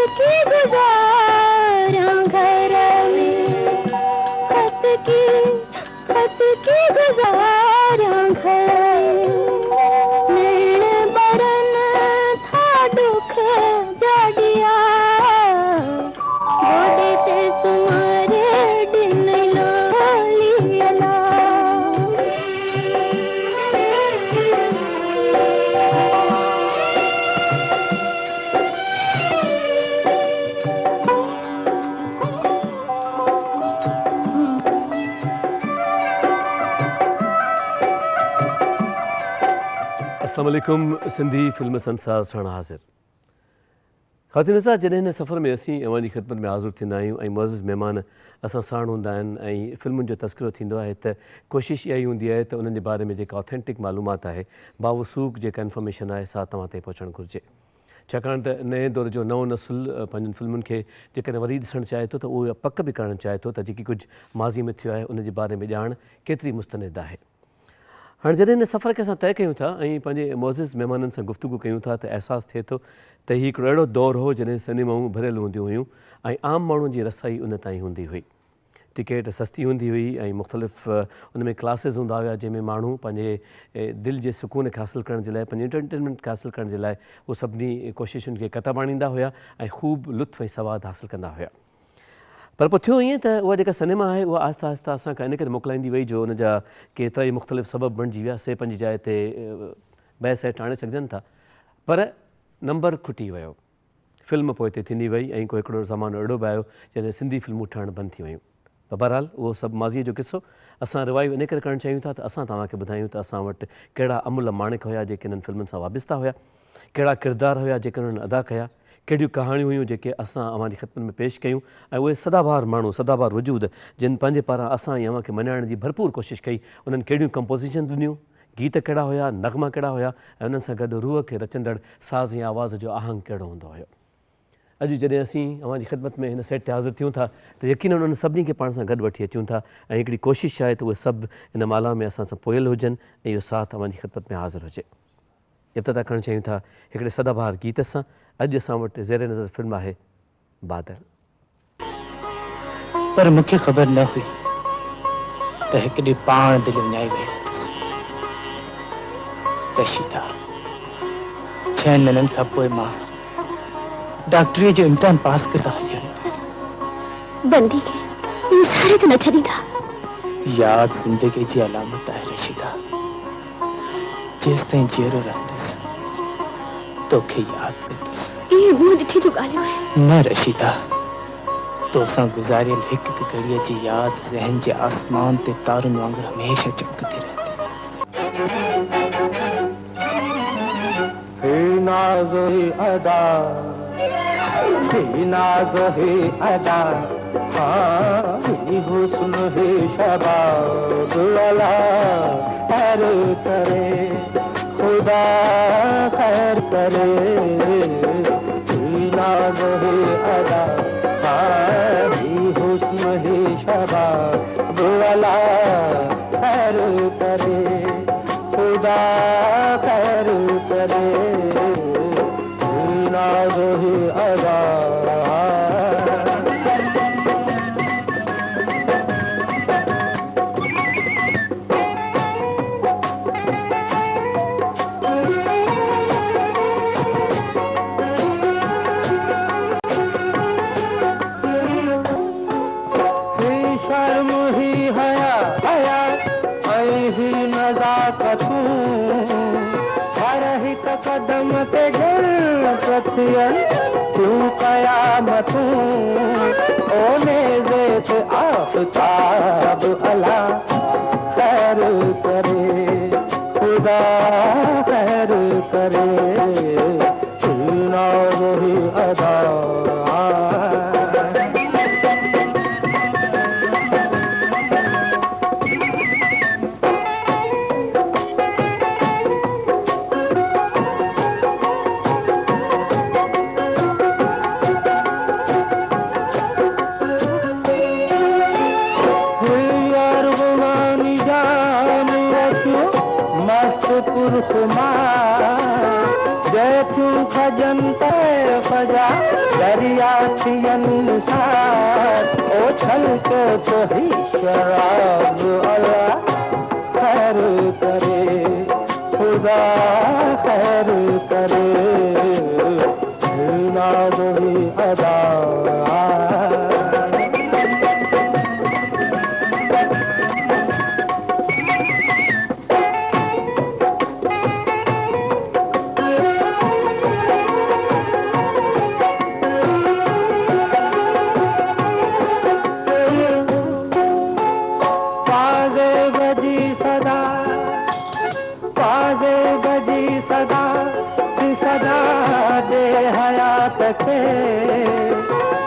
की गुजारा घर में, खत की गुजारा घर में, नैन बरन था दुख जाडिया, गोडे ते सुमारे दिन लोलियला। अस्सलाम वालेकुम। सिंधी फिल्म संसार साण हाज़िर। ख़ातिन सां जॾहिं हिन सफ़र में असीं अवां जी ख़िदमत में हाज़िर थींदा आहियूं ऐं मुअज़्ज़िज़ महिमान असां साण हूंदा आहिनि ऐं फिल्मुनि जो तज़किरो थींदो आहे त कोशिशि इहा ई हूंदी आहे त उन्हनि जे बारे में जेका ऑथेंटिक मालूमात आहे, बावसूख़ जेका इंफॉर्मेशन आहे सा तव्हां ताईं पहुचणु घुरिजे। छाकाणि त नए दौर जो नओं नसुल पंहिंजनि फिल्मुनि खे जेकॾहिं वरी ॾिसणु चाहे थो त उहो पक बि करणु चाहे थो त जेकी कुझु माज़ी में थियो आहे उन जे बारे में ॼाण केतिरी मुस्तनिद आहे। हाणे जॾहिं हिन सफ़र खे असां तइ कयूं था ऐं पंहिंजे मुअज़्ज़िज़ महिमाननि सां गुफ़्तगू कयूं था त अहसासु थिए थो त हीउ हिकिड़ो अहिड़ो दौरु हो जॾहिं सिनेमाऊं भरियल हूंदियूं हुयूं ऐं आम माण्हुनि जी रसाई उन ताईं हूंदी हुई। टिकेट सस्ती हूंदी हुई ऐं मुख़्तलिफ़ उन में क्लासिस हूंदा हुआ जंहिंमें माण्हू पंहिंजे दिलि जे सुकून खे हासिलु करण जे लाइ, पंहिंजे एंटरटेनमेंट खे हासिलु करण जे लाइ उहे सभिनी कोशिशुनि खे कतब आणींदा हुआ ऐं ख़ूब लुत्फ़ ऐं सवादु हासिलु कंदा हुआ। पर पोइ थियो ईअं त उहा जेका सिनेमा आहे उहा आहिस्ता आहिस्ता असांखां इन करे मोकिलाईंदी वई जो उन जा केतिरा ई मुख़्तलिफ़ सबब बणिजी विया। से पंहिंजी जाइ ते बहस हेठि आणे सघजनि था, पर नंबर खुटी वियो। फिल्म पोइ हिते थींदी वई ऐं को हिकिड़ो ज़मानो अहिड़ो बि आयो जॾहिं सिंधी फिल्मूं ठहणु बंदि थी वियूं। पर बहरहाल उहो सभु माज़ीअ जो किसो असां रिवाइव इन करे करणु चाहियूं था त असां तव्हांखे ॿुधायूं त असां वटि कहिड़ा अमुल माणिक हुया जेके हिननि फिल्मुनि सां वाबिस्ता हुया, कहिड़ा किरदार हुया जेके हुननि अदा कया, कहिड़ियूं कहाणियूं हुयूं जेके असां अव्हांजी ख़िदमत में पेश कयूं ऐं उहे सदाबहार माण्हू, सदाबहार वजूद जिन पंहिंजे पारां असां ऐं अव्हांखे मञाइण जी भरपूर कोशिशि कई, उन्हनि कहिड़ियूं कंपोज़िशन ॾिनियूं, गीत कहिड़ा हुया, नग़मा कहिड़ा हुया ऐं उन्हनि सां गॾु रूह खे रचंदड़ साज़ या आवाज़ जो आहंग कहिड़ो हूंदो हुयो। अॼु जॾहिं असीं अव्हांजी ख़िदमत में हिन सेट ते हाज़िर थियूं था त यकीनन उन्हनि सभिनी खे पाण सां गॾु वठी अचूं था ऐं हिकिड़ी कोशिशि आहे त उहे सभु हिन माला में असां सां पोयल हुजनि ऐं इहो साथ अव्हांजी ख़िदमत में हाज़िर हुजे। इब्तिदा करणु चाहियूं था हिकिड़े सदाबहार गीत सां। अॼु असां वटि ज़ेरे नज़र फिल्म आहे बादल। पर मूंखे ख़बर न हुई त हिकु ॾींहुं पाण दिलि विञाई वई रशीदा। 6 महीननि खां पोइ मां डॉक्टरीअ जो इम्तिहान पास करे आई हुयसि। बंदी खे विसारे त न छॾींदा। याद ज़िंदगी जी अलामत आहे रशीदा। जेसि ताईं जीअरो रहंदुसि तोखे यादि कंदुसि। इहे मुंहुं ॾिठी जूं ॻाल्हियूं आहिनि। न रशीदा, तोसां गुज़ारियल हिकु हिकु घड़ीअ जी यादि ज़हन जे आसमान ते तारुनि वांगुरु हमेशह चमकंदी रहंदी। नाज़ी अदा, नाज़ी अदा, हाँ हुस्न ही शबाब वाला खैर करे, खुदा खैर करे। नाज़ी अदा, हाँ हुस्न ही शबाब वाला खैर करे, खुदा खैर करे। नाज़ी अदा शर्म ही हया हया ऐं ही नज़ाकतूं हर हिकु कदम ते क्यों कयामतूं ओने ज़ेत आफ़ताब अला खैर करे, खुदा खैर करे। नाज़ी अदा दरिया साथियन साथ ओ छलके तो ही शराब अल्लाह खैर करे खुदा खैर करे नाज़ ही अदा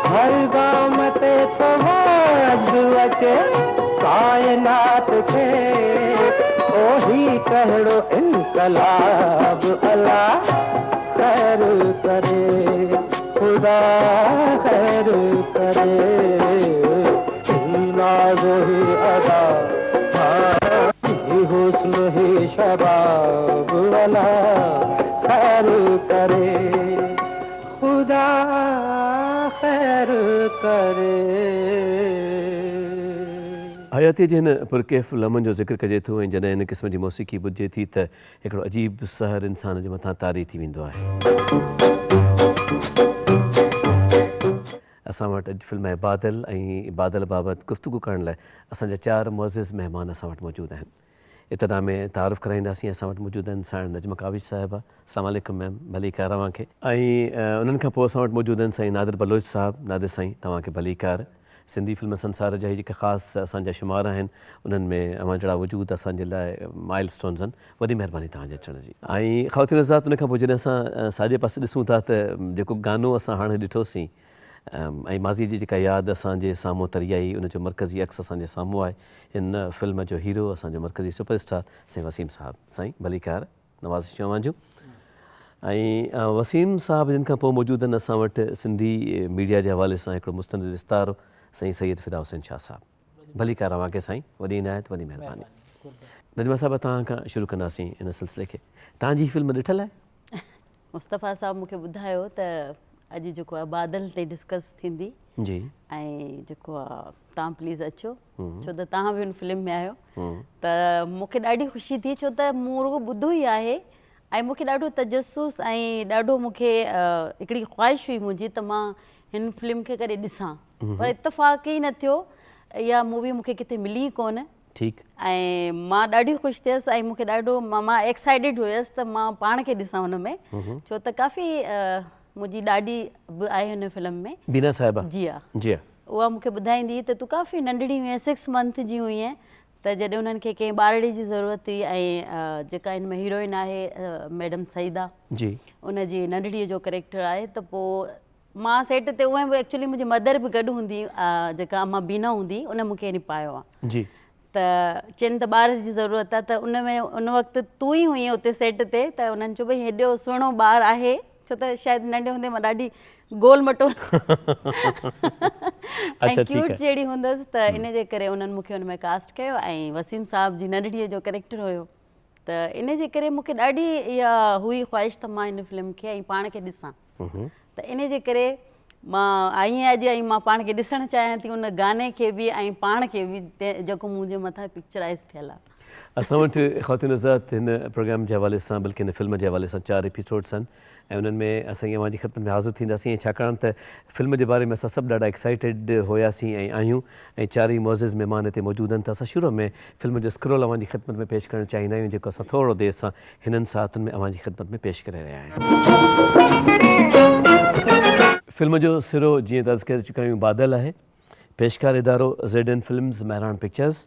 हर गामते तो के कायनात के ओही कहड़ो इनकलाब अल्लाह खैर करे खुदा खैर करे नाज़ ही अदा ही हुस्न ही शबाब अल्लाह खैर करे खुदा खैर करे। हयाती जे हिन पुरकैफ़ लम्हनि जो ज़िक्र कजे थो ऐं जॾहिं हिन क़िस्म जी मौसीक़ी ॿुधिजे थी त हिकिड़ो अजीब सहर इंसान जे मथां तारी थी वेंदो आहे। असां वटि अॼु फिल्म आहे बादल ऐं बादल बाबति गुफ़्तगू करण लाइ असांजा 4 मुअज़्ज़िज़ महिमान असां वटि मौजूदु आहिनि। इब्तिदा में तारुफ़ कराईंदासीं। असां वटि मौजूदु आहिनि साईं नजमा काविश साहिबा। अस्सलाम वालेकुम मैम, भली कार तव्हांखे। ऐं उन्हनि खां पोइ असां वटि मौजूदु आहिनि साईं नादिर बलोच साहिबु। नादिर साईं तव्हांखे भली कार। सिंधी फिल्म संसार जा जेके ख़ासि असांजा शुमार आहिनि उन्हनि में अव्हां जहिड़ा वजूद असांजे लाइ माइल स्टोन्स आहिनि। वॾी महिरबानी तव्हांजे अचण जी। ऐं ख़वातीन हज़रात उन खां पोइ जॾहिं असां साॼे पासे ॾिसूं था त जेको गानो असां हाणे ॾिठोसीं ऐं माज़ी जी जेका यादि असांजे साम्हूं तरी आई उनजो मरकज़ी अक्स असांजे साम्हूं आहे। हिन फिल्म जो हीरो असांजो मरकज़ी सुपरस्टार साईं वसीम साहिबु। साईं भली कार, नवाज़िश तव्हांजूं। ऐं वसीम साहिबु जिन खां पोइ मौजूदु आहिनि असां वटि सिंधी मीडिया जे हवाले सां हिकिड़ो मुस्तंद इस्तारो साईं सैयद फिदा हुसैन शाह साहिबु। भली कार तव्हांखे साईं, वॾी इनायत, वॾी महिरबानी। नजमा साहिबु तव्हां खां शुरू कंदासीं इन सिलसिले खे। तव्हांजी फिल्म ॾिठल आहे? मुस्तफ़ा साहिबु मूंखे ॿुधायो त अॼु जेको आहे बादल ते डिस्कस थींदी जी ऐं जेको आहे तव्हां प्लीज़ अचो छो त तव्हां बि हुन फिल्म में आहियो त मूंखे ॾाढी ख़ुशी थी छो त मूं रुॻो ॿुधो ई आहे ऐं मूंखे ॾाढो तजसुस ऐं ॾाढो मूंखे हिकिड़ी ख़्वाहिश हुई मुंहिंजी त मां हिन फिल्म खे कॾहिं ॾिसां पर इतफ़ाक़ ई न थियो। इहा मूवी मूंखे किथे मिली ई कोन। ठीकु। ऐं मां ॾाढी ख़ुशि थियसि ऐं मूंखे ॾाढो मां एक्साइटेड हुयसि त मां पाण खे ॾिसां हुन में छो त काफ़ी मुंहिंजी ॾाढी बि आहे हिन फिल्म में। बीना साहिबा? जी हा जी हा। उहा मूंखे ॿुधाईंदी त तूं काफ़ी नंढड़ी हुई 6 मंथ जी हुई त जॾहिं उन्हनि खे कंहिं ॿारड़े जी ज़रूरत हुई ऐं जेका हिन में हीरोइन आहे मैडम सईदा जी उनजी नंढड़ीअ जो कैरेक्टर आहे त पोइ मां सेट ते उहे बि एक्चुअली मुंहिंजी मदर बि गॾु हूंदी जेका अम्मा बीना हूंदी उन मूंखे निपायो आहे जी त चइनि त ॿार जी ज़रूरत आहे त उन में उन वक़्तु तूं ई हुई उते सेट ते त उन्हनि चयो भई हेॾो सुहिणो ॿारु आहे छो त शायदि नंढे हूंदे मां ॾाढी गोल मटोल ऐं क्यूट जहिड़ी हूंदसि त इन जे करे उन्हनि मूंखे हुन में कास्ट कयो ऐं वसीम साहिब जी नंढड़ीअ जो कैरेक्टर हुयो त इन जे करे मूंखे ॾाढी इहा हुई ख़्वाहिश त मां हिन फिल्म खे ऐं पाण खे ॾिसां त इन जे करे मां आई आहियां अॼु ऐं मां पाण खे ॾिसणु चाहियां थी उन गाने खे बि ऐं पाण खे बि जेको मुंहिंजे मथां पिक्चराइज़ थियल आहे। असां वटि ख़वातीन हज़रात हिन प्रोग्राम जे हवाले सां बल्कि हिन फिल्म जे हवाले सां 4 एपिसोड्स आहिनि ऐं उन्हनि में असां अव्हांजी ख़िदमत में हाज़िर थींदासीं छाकाणि त फिल्म जे बारे में असां सभु ॾाढा एक्साइटेड हुयासीं ऐं आहियूं ऐं 4 ई मुअज़्ज़िज़ महिमान हिते मौजूदु आहिनि त असां शुरू में फिल्म जो स्क्रोल अव्हांजी ख़िदमत में पेश करणु चाहींदा आहियूं जेको असां थोरो देरि सां हिननि साथुनि में अव्हांजी ख़िदमत में पेश करे रहिया आहियूं। फिल्म जो सिरो जीअं दर्ज़ करे चुका आहियूं बादल आहे। पेशकार इदारो ZN फिल्म्स महरान पिक्चर्स।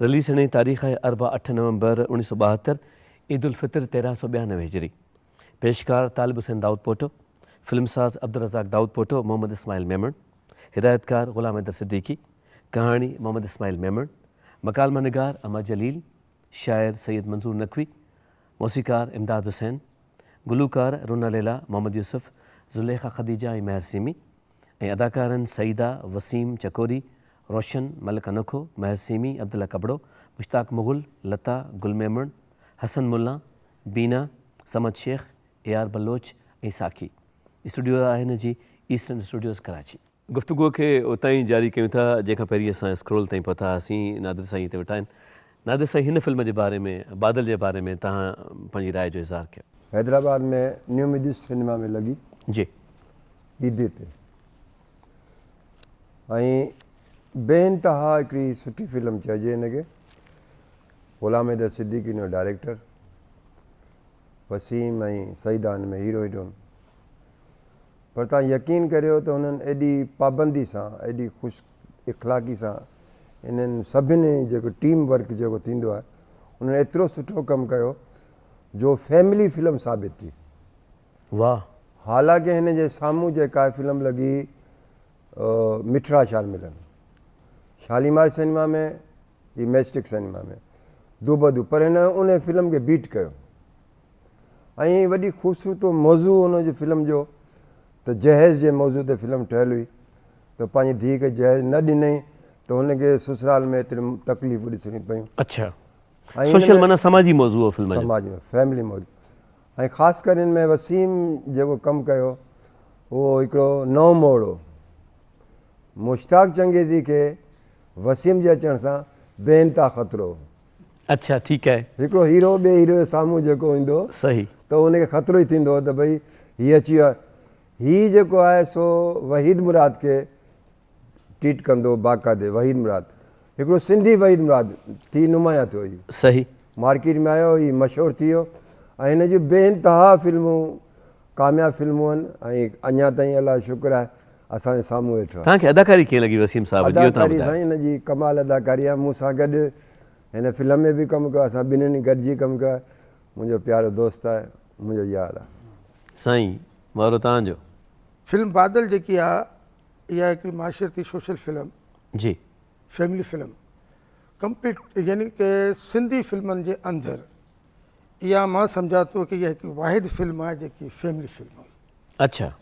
रिलीज़ थियण जी तारीख़ आहे 8 नवंबर 1972 ईद उल फितर 1392 हिजरी। पेशकार तालिब हुसैन दाऊद पोटो। फिल्मसाज़ अब्दुल रज़ाक दाऊद पोटो, मोहम्मद इस्माइल मेमण। हिदायतकार ग़ुलाम हैदर सिद्दीकी। कहाणी मोहम्मद इस्माइल मेमण। मकालमा निगार अमर जलील। शायर सैयद मंसूर नकवी। मौसीकार इमदाद हुसैन। गुलूकार रुना लैला, मोहम्मद यूसुफ, ज़ुलेखा खदीजा ऐं महर सिमी ऐं अदाकारनि सईदा, वसीम चकोरी, रोशन, मलिक अनोखो, महर सिमी, अब्दुल्ला कबड़ो, मुश्ताक मुग़ल, लता, गुल मेमण, हसन मुल्ला, बीना, समद शेख, AR बलोच ऐं साखी। स्टूडियो आहे हिन जी ईस्टर्न स्टूडियोज़ कराची। गुफ्तगू खे उतां ई जारी कयूं था जंहिंखां पहिरीं असां स्क्रोल ताईं पहुता हुआसीं। नादिर साईं हिते वेठा आहिनि। नादिर साईं, हिन फिल्म जे बारे में, बादल जे बारे में तव्हां पंहिंजी राय जो इज़हार कयो। हैदराबाद में न्यू मिडिस सिनेमा में लगी जी, ईद ते ऐं बेइंतहा हिकिड़ी सुठी फिल्म चइजे हिनखे। ग़ुलाम हैदर सिद्दीकी जो डायरेक्टर, वसीम ऐं सईदा हिन में हीरो हीरोइन। पर तव्हां यकीन करियो त हुननि एॾी पाबंदी सां, एॾी ख़ुशि इख़लाक़ी सां इन्हनि सभिनी जेको टीम वर्क जेको थींदो आहे उन्हनि एतिरो सुठो कमु कयो जो फैमिली फिल्म साबित थी। वाह। हालांकि हिन जे साम्हूं जेका फिल्म लॻी मिठड़ा शारमिलन, शालीमार सिनेमा में, ही मैस्टिक सिनेमा में दूबदू, पर हिन उन फिल्म खे बीट कयो। ऐं वॾी ख़ूबसूरत मौज़ू हुनजी फिल्म जो त जहेज़ जे मौज़ू ते फिल्म ठहियल हुई त पंहिंजी धीउ खे जहेज़ न ॾिनई त हुनखे ससुराल में एतिरी तकलीफ़ूं ॾिसणी पियूं। अच्छा, सोशल माना समाजी मौज़ू हो फिल्म जो। समाज में फैमिली मौज़ू। ऐं ख़ासि करे हिन में वसीम जेको कमु कयो उहो हिकिड़ो नओं मोड़ हो। मुश्ताक चंगेज़ी खे वसीम जे अचण सां बेइंतहा ख़तरो हो। अच्छा, ठीकु आहे। हिकिड़ो हीरो ॿिए हीरो जे साम्हूं जेको ईंदो सही, त उनखे ख़तरो ई थींदो त भई हीअ अची वियो आहे। हीअ जेको आहे सो वहीद मुराद खे ट्रीट कंदो बाक़ाइदे। वहीद मुराद हिकिड़ो सिंधी वहीद मुराद थी नुमाया थियो। इहो सही, मार्केट में आयो, हीउ मशहूरु थी वियो ऐं हिन जूं बेइंतहा फिल्मूं कामयाबु फिल्मूं आहिनि ऐं अञा ताईं अलाह शुक्र आहे असांजे साम्हूं वेठो आहे। तव्हांखे अदाकारी कीअं लॻी वसीम साहिब जी? अदाकारी साईं हिन जी कमाल अदाकारी आहे। मूंसां गॾु हिन फिल्म में बि कमु कयो, असां ॿिन्हिनि गॾिजी कमु कयो। मुंहिंजो प्यारो दोस्त आहे, मुंहिंजो यार आहे। साईं वारो तव्हांजो? फिल्म बादल जेकी आहे इहा हिकिड़ी माशरती सोशल फिल्म जी, फैमिली फिल्म कंप्लीट, यानी कि सिंधी फिल्मनि जे अंदरि इहा मां सम्झा थो कि इहा हिकिड़ी वाहिद फिल्म आहे जेकी फैमिली फिल्म हुई। अच्छा।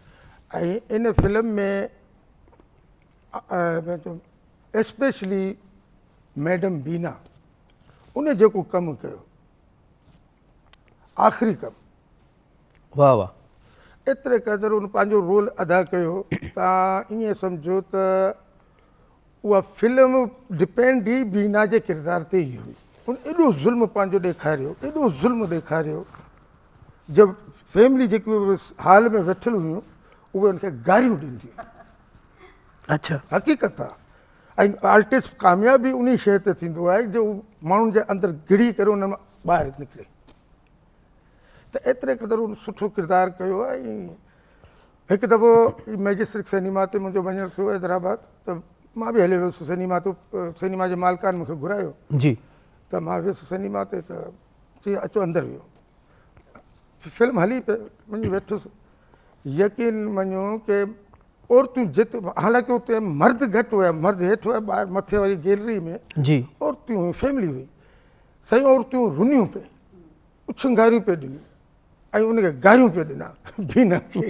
ऐं इन फिल्म में एस्पेशली मैडम बीना उन जेको कमु कयो, आख़िरी कमु, वाह वाह, एतिरे क़दुरु उन पंहिंजो रोल अदा कयो। तव्हां ईअं सम्झो त उहा फिल्म डिपेंड ई बीना जे किरदार ते ई हुई। उन एॾो ज़ुल्म पंहिंजो ॾेखारियो, एॾो ज़ुल्म ॾेखारियो। जब फैमिली जेकी हाल में वेठल हुयूं उहे उनखे गारियूं ॾींदियूं। अच्छा, हक़ीक़त आहे। ऐं आर्टिस्ट कामयाबी उन शइ ते थींदो आहे जो माण्हुनि जे अंदरि घिड़ी करे उन मां ॿाहिरि निकिरे। त एतिरे क़दुरु उन सुठो किरदारु कयो। ऐं हिकु दफ़ो मैजिस्ट्रिक सिनेमा ते मुंहिंजो वञणु थियो हैदराबाद, त मां बि हली वियुसि सिनेमा ते। सिनेमा जे मालिकान मूंखे घुरायो जी, त मां वियुसि सिनेमा ते, त चई अचो अंदरि वियो। फिल्म हली पे वञी वेठुसि। यकीन मञो कि औरतूं जिते, हालांकि उते मर्द घटि हुया, मर्द हेठि हुया, ॿाहिरि मथे वारी गैलरी में जी, औरतूं हुयूं, फैमिली हुई। साईं औरतूं रुनियूं पे, उछंगारियूं पे ॾिनियूं ऐं उनखे गारियूं पे ॾिना बीना खे।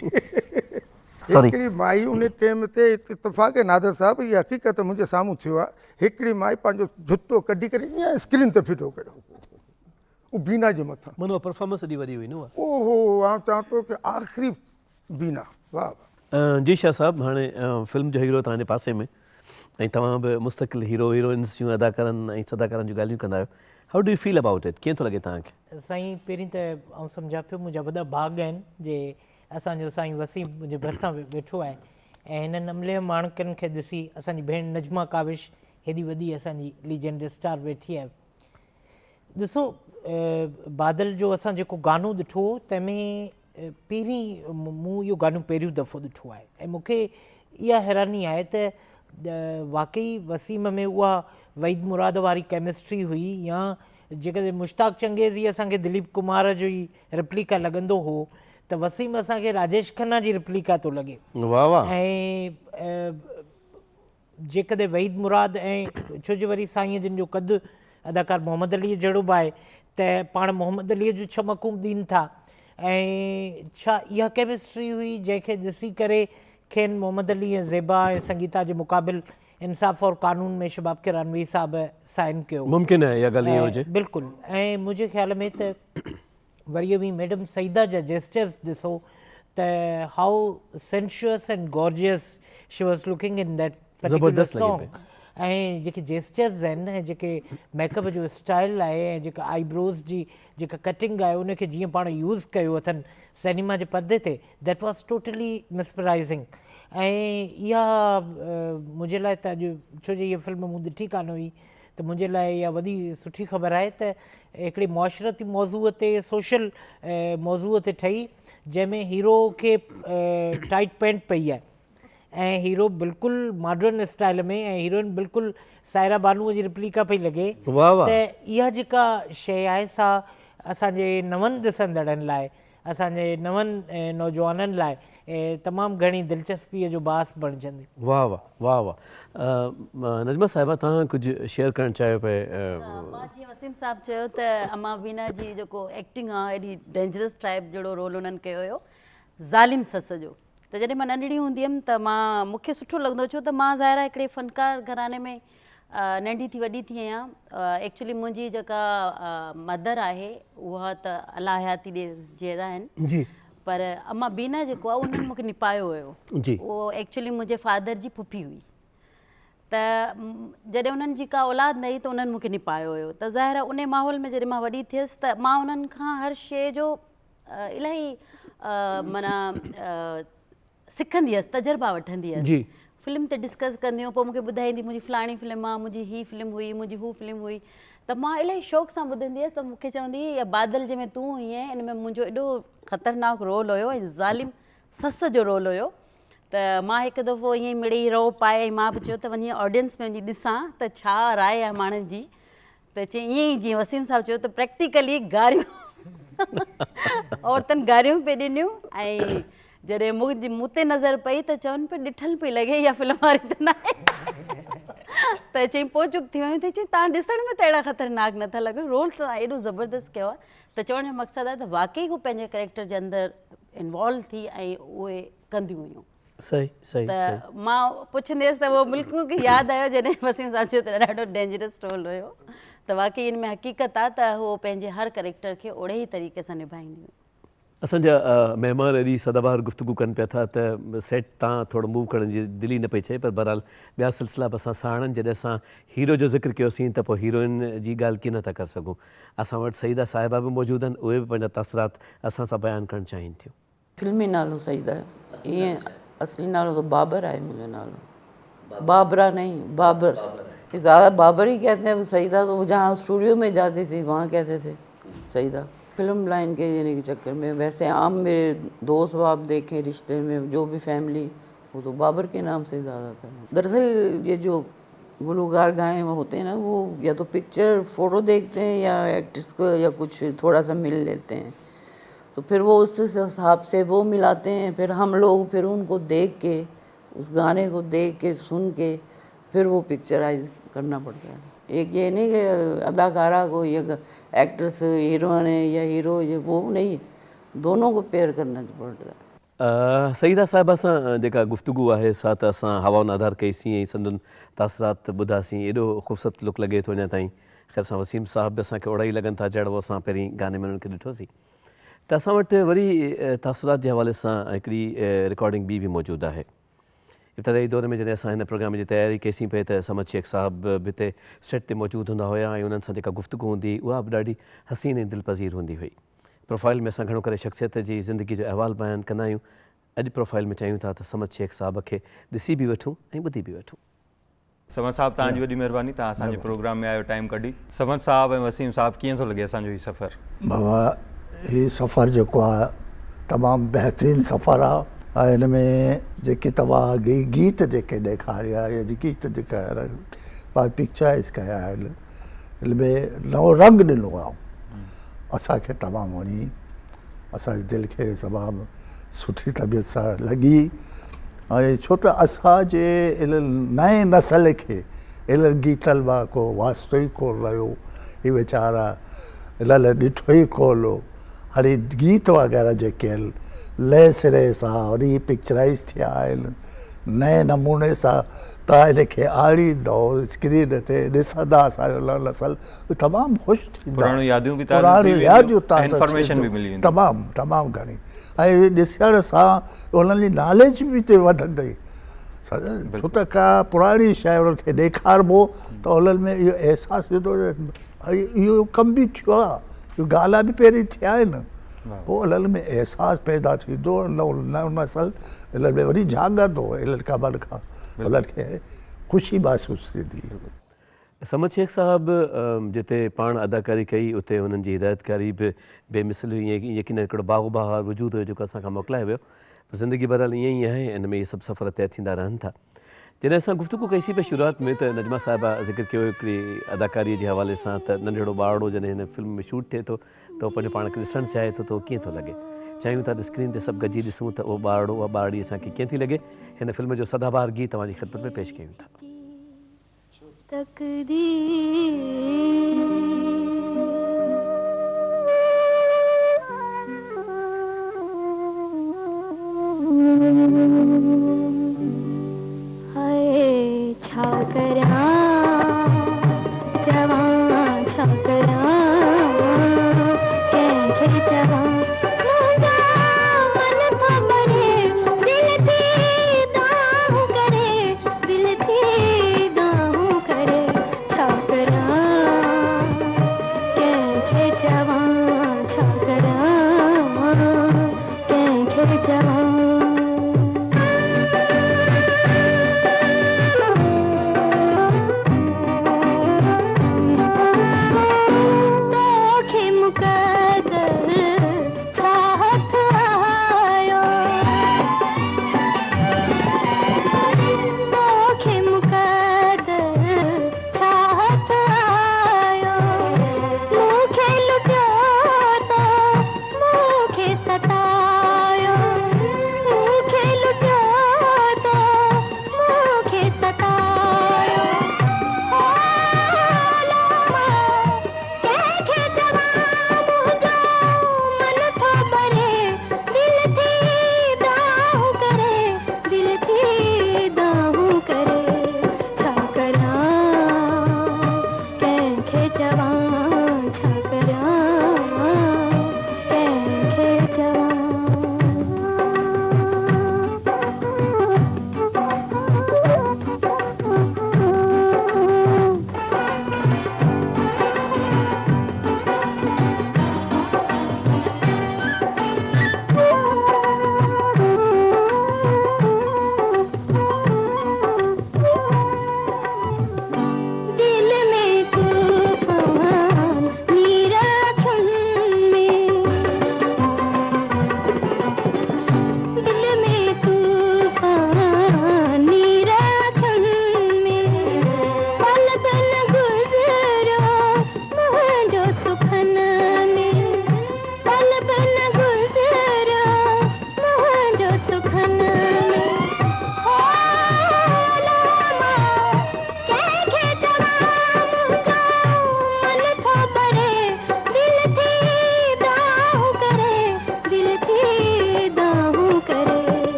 हिकिड़ी माई उन टाइम ते इतफ़ाक़ नादर साहिबु, इहा हक़ीक़त मुंहिंजे साम्हूं थियो आहे। हिकिड़ी माई पंहिंजो जुतो कढी करे ईअं स्क्रीन ते फिटो कयो, उहो बीना जे मथां। माना परफॉर्मेंस एॾी वॾी हुई न उहा। ओहो, आउं चवां थो कि आख़िरी बीना। वाह वाह। जी शाह साहब, हाणे फिल्म जो हीरो तव्हांजे पासे में ऐं तव्हां बि मुस्तक़िल हीरो हीरोइन्स जूं अदाकारनि ऐं सदाकारनि जूं ॻाल्हियूं कंदा आहियो। How do you feel about it? कीअं थो लॻे तव्हांखे? साईं, पहिरीं त आउं सम्झा पियो मुंहिंजा वॾा भाग आहिनि जे असांजो साईं वसीम मुंहिंजे भरिसां वेठो आहे ऐं हिननि अमले माण्हुनि खे ॾिसी असांजी भेण नजमा काविश हेॾी वॾी असांजी लीजेंड स्टार वेठी आहे। ॾिसो, बादल जो असां जेको गानो ॾिठो तंहिंमें पहिरीं मूं इहो गानो पहिरियों दफ़ो ॾिठो आहे ऐं मूंखे इहा हैरानी आहे त वाक़ई वसीम में उहा वहीद मुराद वारी केमिस्ट्री हुई, या जेकॾहिं मुश्ताक चंगेज़ी असांखे दिलीप कुमार जो ई रिप्लिका लॻंदो हो त वसीम असांखे राजेश खन्ना जी रिप्लिका थो लॻे। वाह वाह। ऐं जेकॾहिं वहीद मुराद ऐं छो जो वरी साईं जिन जो क़दु अदाकार मोहम्मद अलीअ जहिड़ो बि आहे त पाण मोहम्मद अलीअ जूं छमकूं ॾियनि था। ऐं छा इहा केमिस्ट्री हुई जंहिंखे ॾिसी करे खेनि मोहम्मद अली ऐं ज़ेबा ऐं संगीता जे मुक़ाबिल इंसाफ़ और कानून में शबाब किरानवी साहब साइन कयो। मुमकिन आहे इहा ॻाल्हि ईअं हुजे। बिल्कुलु। ऐं मुंहिंजे ख़्याल में त वरी बि मैडम सईदा जा जेस्चर्स ॾिसो त how sensuous and gorgeous she was looking in that particular ज़बरदस्त लॻे सॉन्ग। ऐं जेके जेस्चर्स आहिनि ऐं जेके मेकअप जो स्टाइल आहे ऐं जेका आईब्रोज़ जी जेका कटिंग आहे उनखे जीअं पाण यूज़ कयो अथनि सिनेमा जे परदे ते, दैट वॉज टोटली मिसप्राइज़िंग। ऐं इहा मुंहिंजे लाइ त अॼु छो जो इहा फिल्म मूं ॾिठी कान हुई त मुंहिंजे लाइ इहा वॾी सुठी ख़बर आहे त हिकिड़े मुआशरती मौज़ूअ ते सोशल मौज़ूअ ते ठही जंहिंमें हीरो खे टाइट पैंट पई आहे ऐं हीरो बिल्कुलु मॉडर्न स्टाइल में ऐं हीरोइन बिल्कुलु सायरा बानूअ जी रिप्लिका पई लॻे। त इहा जेका शइ आहे सा असांजे नवनि ॾिसंदड़नि लाइ, असांजे नवनि नौजवाननि लाइ तमामु घणी दिलचस्पीअ जो बास बणिजंदी। वाह वाह वाह वाह। नजमा साहिबा तव्हां कुझु शेयर करणु चाहियो पिए? मां जीअं वसीम साहिबु चयो त अमा बीना जी जेको एक्टिंग आहे एॾी डेंजरस टाइप जहिड़ो रोल उन्हनि कयो हुयो ज़ालिम सस जो। त जॾहिं मां नंढड़ी हूंदी हुअमि त मूंखे सुठो लॻंदो छो त मां ज़ाहिरा हिकिड़े फ़नकार घराने में नंढी थी वॾी थी आहियां। एक्चुअली मुंहिंजी जेका मदर आहे उहा त अला हयाती ॾे जहिड़ा आहिनि जी, पर अमा बीना जेको आहे उन्हनि मूंखे निपायो हुयो जी। उहो एक्चुअली मुंहिंजे फादर जी पुफी हुई। त जॾहिं उन्हनि जी का औलाद न हुई त उन्हनि मूंखे निपायो हुयो। त ज़ाहिर उन माहौल में जॾहिं मां वॾी थियसि त मां उन्हनि खां हर शइ जो इलाही माना सिखंदी हुअसि, तजुर्बा वठंदी हुअसि। फिल्म ते डिस्कस कंदी हुअमि, पोइ मूंखे ॿुधाईंदी मुंहिंजी फलाणी फिल्म आहे, मुंहिंजी हीअ फिल्म हुई, मुंहिंजी हू फिल्म हुई। त मां इलाही शौक़ सां ॿुधंदी हुअसि। त मूंखे चवंदी हुई या बादल जंहिंमें तूं हुई इन में मुंहिंजो एॾो ख़तरनाक रोल हुयो ऐं ज़ालिम सस जो रोल हुयो। त मां हिकु दफ़ो ईअं ई मिड़ी रो पाए ऐं मां बि चयो त वञी ऑडियंस में वञी ॾिसां त छा राय आहे माण्हुनि जी। त चई ईअं ई जीअं वसीम साहिबु चयो त प्रैक्टिकली गारियूं औरतुनि गारियूं पई ॾिनियूं ऐं जॾहिं मूं ते नज़र पई त चवनि पिया ॾिठल पई लॻे इहा फिल्म वारी त न आहे। त चई पोइ चुप थी वियूं। त चई तव्हां ॾिसण में त अहिड़ा ख़तरनाक नथा लॻो, रोल त तव्हां एॾो ज़बरदस्त कयो आहे। त चवण जो मक़सदु आहे त वाक़ई हू पंहिंजे कैरेक्टर जे अंदरि इन्वॉल्व थी ऐं उहे कंदियूं हुयूं। सही सही। त मां पुछंदी हुअसि त उहो बिल्कुलु मूंखे यादि आयो जॾहिं वसीम साहिबु चयो त ॾाढो डेंजरस रोल हुयो। त वाक़ई इन में हक़ीक़त आहे त उहो पंहिंजे हर कैरेक्टर खे ओड़े ई तरीक़े सां निभाईंदियूं। असांजा महिमान एॾी सदाबहार गुफ़्तगू कनि पिया था त सेट तां थोरो मूव करण जी दिलि ई न पई चए, पर बहरहाल ॿिया सिलसिला बि असां साणनि। जॾहिं असां हीरो जो ज़िक्र कयोसीं त पोइ हीरोइन जी ॻाल्हि कीअं नथा करे सघूं। असां वटि सईदा साहिबा बि मौजूदु आहिनि, उहे बि पंहिंजा तासरात असां सां बयानु करणु चाहिनि थियूं। फिल्मी नालो सईदा, ईअं असली नालो तो बाबर है मुझे नालो, बाबरा नहीं बाबर। ज़्यादा बाबर ही कहते हैं। सईदा तो जहाँ स्टूडियो में जाती थी वहाँ कहते थे सईदा। फिल्म लाइन के यानी के चक्कर में वैसे आम मेरे दोस्त बाप देखे रिश्ते में जो भी फैमिली वो तो बाबर के नाम से ज़्यादा था। दरअसल ये जो गुलूकार गाने में होते हैं ना वो या तो पिक्चर फ़ोटो देखते हैं या एक्ट्रेस को या कुछ थोड़ा सा मिल लेते हैं, तो फिर वो उस हिसाब से वो मिलाते हैं। फिर हम लोग फिर उनको देख के उस गाने को देख के सुन के फिर वो पिक्चराइज करना पड़ता है। एक ये नहीं कि अदाकारा को या एक्ट्रेस हीरोइन है या हीरो ये वो नहीं, दोनों को पेयर करना पड़ता है। सईदा साहिबा सां जेका गुफ़्तगू आहे सा त असां हवाउनि आधार कईसीं ऐं संदन तासरात ॿुधासीं। एॾो ख़ूबसूरत लुक लॻे थो अञा ताईं। ख़ैर सां वसीम साहिब बि असांखे ओड़ा ई लॻनि था जहिड़ो असां पहिरीं गाने में उन्हनि खे ॾिठोसीं। त असां वटि वरी तासुरात जे हवाले सां हिकिड़ी रिकॉर्डिंग बि मौजूदु आहे। इब्तदाई दौर में जॾहिं असां हिन प्रोग्राम जी तयारी कईसीं पिए त समद शेख साहब बि हिते सेट ते मौजूदु हूंदा हुया ऐं उन्हनि सां जेका गुफ़्तगू हूंदी उहा बि ॾाढी हसीन ऐं दिलपज़ीर हूंदी हुई। प्रोफाइल में असां घणो करे शख़्सियत जी ज़िंदगी जो अहवालु बयानु कंदा आहियूं। अॼु प्रोफाइल में चाहियूं था त समद शेख साहब खे ॾिसी बि वठूं ऐं ॿुधी बि वठूं। समद साहब तव्हांजी वॾी महिरबानी, तव्हां असांजे प्रोग्राम में आयो, टाइम कढी। समद साहब ऐं वसीम साहब कीअं थो लॻे असांजो हीउ सफ़र? बाबा हीउ सफ़र जेको आहे तमामु बहितरीनु सफ़र आहे। हिन में जेके तव्हां गीत जेके ॾेखारिया या गीत जेका पिक्चराइज़ कया आहिनि हिन में नओं रंग ॾिनो आहे असांखे तमामु वणी। असांजे दिलि खे तमामु सुठी तबियत सां लॻी ऐं छो त असांजे इन नए नसल खे इन्हनि गीतनि मां को वास्तो ई कोन रहियो। हीअ वीचारा हिन लाइ ॾिठो ई कोन हो। हाणे गीत वग़ैरह जेके आहिनि लय सिरे सां वरी पिक्चराइज़ थिया आहिनि नए नमूने सां। तव्हां इनखे आणींदो स्क्रीन ते ॾिसंदा असांजो नसल तमामु ख़ुशि थींदा। पुराणियूं यादियूं बि यादियूं इंफॉर्मेशन बि मिली तमामु तमामु घणी। ऐं ॾिसण सां उन्हनि जी नॉलेज बि हिते वधंदी छो त का पुराणी शइ उन्हनि खे ॾेखारिबो त उन्हनि में इहो अहसासु ईंदो इहो कमु बि थियो आहे इहो ॻाल्हि बि पहिरीं थिया आहिनि पोइ उन्हनि में अहसासु पैदा थींदो नओं नसल इन्हनि में वरी जाॻंदो इन्हनि कमनि खां उन्हनि खे ख़ुशी महसूसु थींदी समद शेख साहब जिते पाण अदाकारी कई उते हुननि जी हिदायतकारी बि बेमिसल हुई ईअं यकीन हिकिड़ो बाग़ बहार वजूद हुयो जेको असांखां मोकिलायो वियो ज़िंदगी बहरहाल ईअं ई आहे इन में इहे सभु सफ़र तय थींदा रहनि था जॾहिं असां गुफ़्तगू कईसीं पिया शुरूआत में त नजमा साहिबा ज़िक्र कयो हिकिड़ी अदाकारीअ जे हवाले सां त नंढिड़ो ॿारड़ो जॾहिं हिन फिल्म में शूट थिए थो त उहो पंहिंजो पाण खे ॾिसणु चाहे थो त उहो कीअं थो लॻे चाहियूं था त स्क्रीन ते सभु गॾिजी ॾिसूं त उहो ॿारड़ो उहा ॿारड़ी असांखे कीअं थी लॻे हिन फिल्म जो सदाबहार गीत तव्हांजी ख़िदमत में पेश कयूं था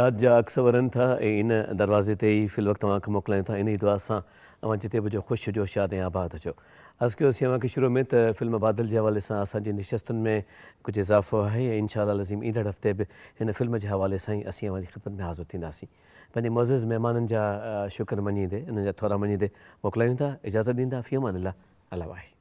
यादि जा अक्स वरनि था ऐं इन दरवाज़े ते ई फिल वक़्तु तव्हांखे मोकिलायूं था इन ई दुआ सां अवां जिते बि जो ख़ुशि हुजो शाद ऐं आबाद हुजो अर्ज़ु कयोसीं अव्हांखे शुरू में त फिल्म बादल जे हवाले सां असांजी निशस्तुनि में कुझु इज़ाफ़ो आहे ऐं इंशाअल्लाह लज़ीम ईंदड़ हफ़्ते बि हिन फिल्म जे हवाले सां ई असीं अव्हांजी ख़िदमत में हाज़िर थींदासीं पंहिंजे मुअज़्ज़िज़ महिमाननि जा शुक्र मञींदे उन्हनि जा थोरा मञींदे मोकिलायूं था इजाज़त ॾींदा फ़ी अमान अल्लाह अला वाहे